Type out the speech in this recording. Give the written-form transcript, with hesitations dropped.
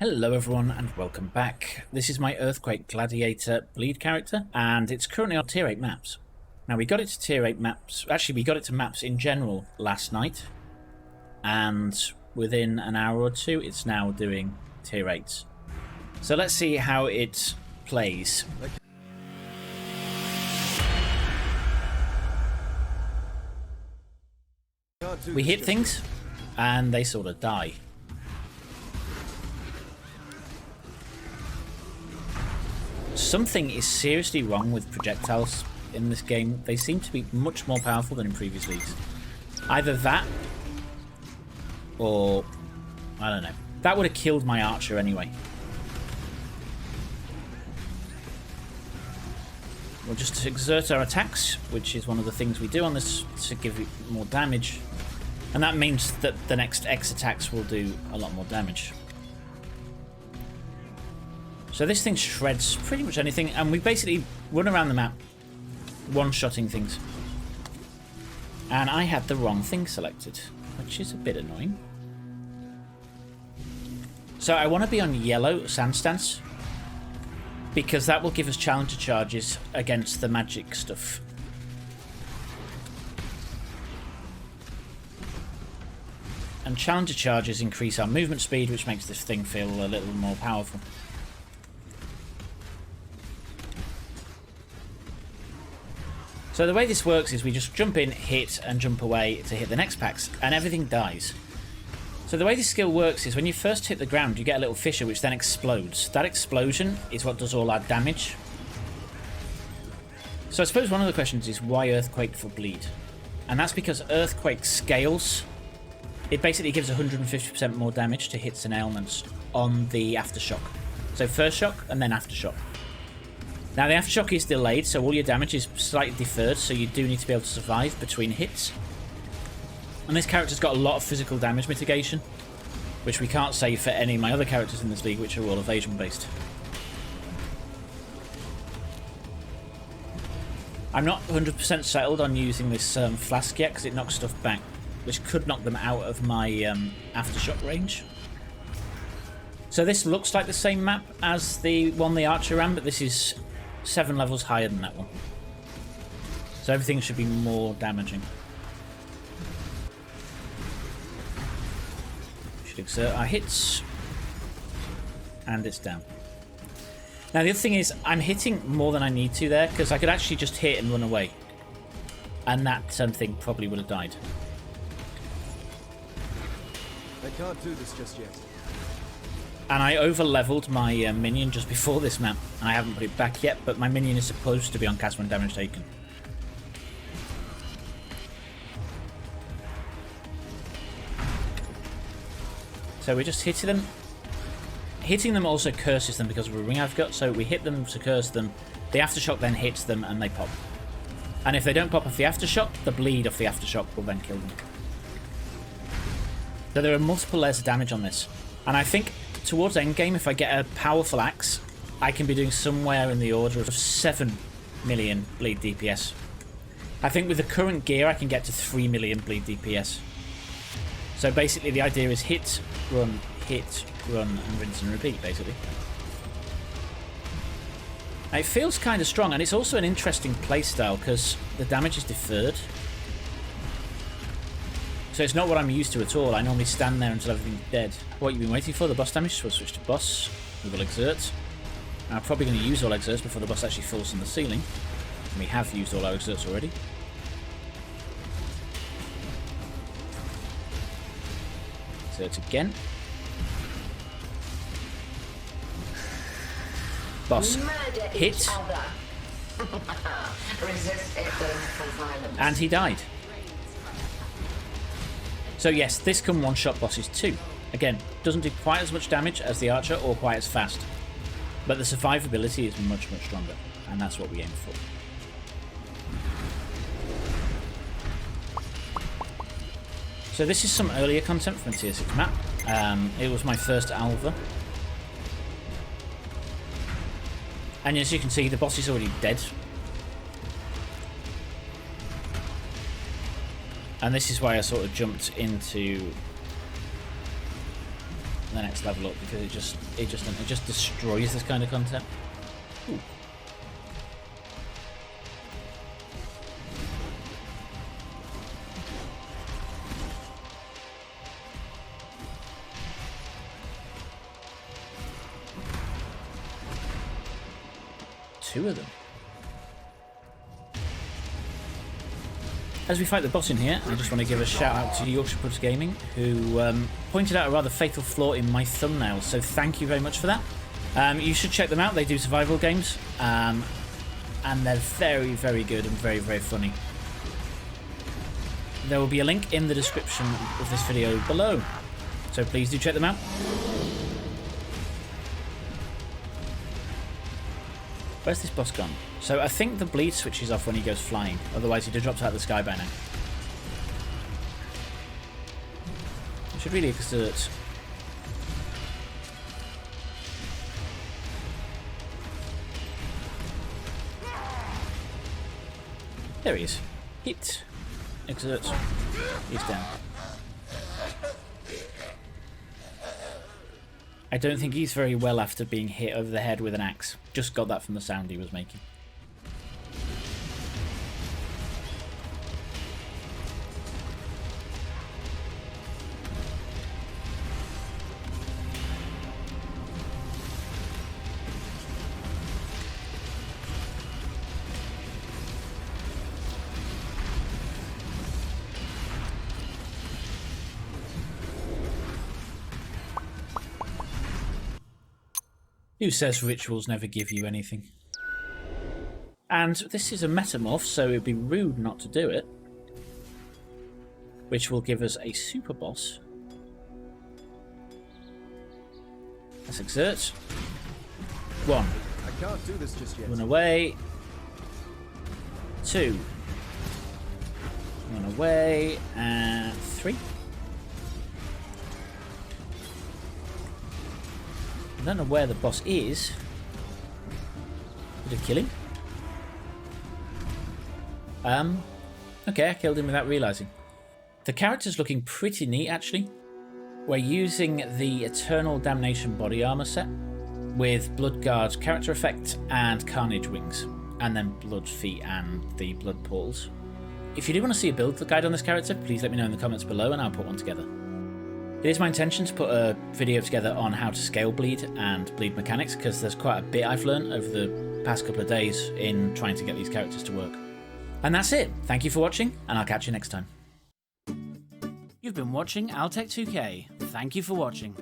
Hello everyone and welcome back. This is my Earthquake Gladiator bleed character and it's currently on tier 8 maps. Now we got it to tier 8 maps, actually we got it to maps in general last night and within an hour or two it's now doing tier 8s. So let's see how it plays. We hit things and they sort of die. Something is seriously wrong with projectiles in this game. They seem to be much more powerful than in previous leagues. Either that, or I don't know. That would have killed my archer anyway. We'll just exert our attacks, which is one of the things we do on this to give it more damage. And that means that the next X attacks will do a lot more damage. So this thing shreds pretty much anything, and we basically run around the map one-shotting things. And I had the wrong thing selected, which is a bit annoying. So I want to be on yellow sand stance, because that will give us challenger charges against the magic stuff. And challenger charges increase our movement speed, which makes this thing feel a little more powerful. So the way this works is we just jump in, hit, and jump away to hit the next packs, and everything dies. So the way this skill works is when you first hit the ground, you get a little fissure which then explodes. That explosion is what does all our damage. So I suppose one of the questions is why Earthquake for bleed? And that's because Earthquake scales. It basically gives 150% more damage to hits and ailments on the aftershock. So first shock and then aftershock. Now the aftershock is delayed, so all your damage is slightly deferred, so you do need to be able to survive between hits. And this character's got a lot of physical damage mitigation, which we can't say for any of my other characters in this league, which are all evasion based. I'm not 100% settled on using this flask yet, because it knocks stuff back, which could knock them out of my aftershock range. So this looks like the same map as the one the archer ran, but this is 7 levels higher than that one. So everything should be more damaging. We should exert our hits. And it's down. Now the other thing is, I'm hitting more than I need to there, because I could actually just hit and run away. And that thing probably would have died. I can't do this just yet. And I over-leveled my minion just before this map. I haven't put it back yet, but my minion is supposed to be on cast when damage taken. So we're just hitting them. Hitting them also curses them because of a ring I've got, so we hit them to curse them. The aftershock then hits them and they pop. And if they don't pop off the aftershock, the bleed off the aftershock will then kill them. So there are multiple layers of damage on this. And I think towards endgame, if I get a powerful axe, I can be doing somewhere in the order of 7 million bleed DPS. I think with the current gear, I can get to 3 million bleed DPS. So basically the idea is hit, run, and rinse and repeat, basically. It feels kind of strong, and it's also an interesting playstyle because the damage is deferred. So it's not what I'm used to at all. I normally stand there until everything's dead. What you've been waiting for, the boss damage, we'll switch to boss. We will exert. I'm probably going to use all exerts before the boss actually falls from the ceiling. We have used all our exerts already. Exert again. Boss. Hit. And he died. So yes, this can one-shot bosses too. Again, doesn't do quite as much damage as the archer or quite as fast. But the survivability is much, much stronger. And that's what we aim for. So this is some earlier content from a tier 6 map. It was my first Alva. And as you can see, the boss is already dead. And this is why I sort of jumped into the next level up because it just destroys this kind of content. Ooh. Two of them. As we fight the boss in here, I just want to give a shout out to Yorkshire Pubs Gaming, who pointed out a rather fatal flaw in my thumbnail, so thank you very much for that. You should check them out, they do survival games, and they're very, very good and very, very funny. There will be a link in the description of this video below, so please do check them out. Where's this boss gone? So I think the bleed switches off when he goes flying, otherwise he'd have dropped out of the sky by now. I should really exert. There he is. Hit. Exert. He's down. I don't think he's very well after being hit over the head with an axe. Just got that from the sound he was making. Who says rituals never give you anything? And this is a metamorph, so it would be rude not to do it. Which will give us a super boss. Let's exert. 1. I can't do this just yet. Run away. 2. Run away. And 3. I don't know where the boss is. Did I kill him? Okay, I killed him without realising. The character's looking pretty neat, actually. We're using the Eternal Damnation body armour set with Bloodguard character effect and Carnage wings, and then Blood feet and the Blood portals. If you do want to see a build guide on this character, please let me know in the comments below and I'll put one together. It is my intention to put a video together on how to scale bleed and bleed mechanics, because there's quite a bit I've learned over the past couple of days in trying to get these characters to work. And that's it. Thank you for watching, and I'll catch you next time. You've been watching Altec2K. Thank you for watching.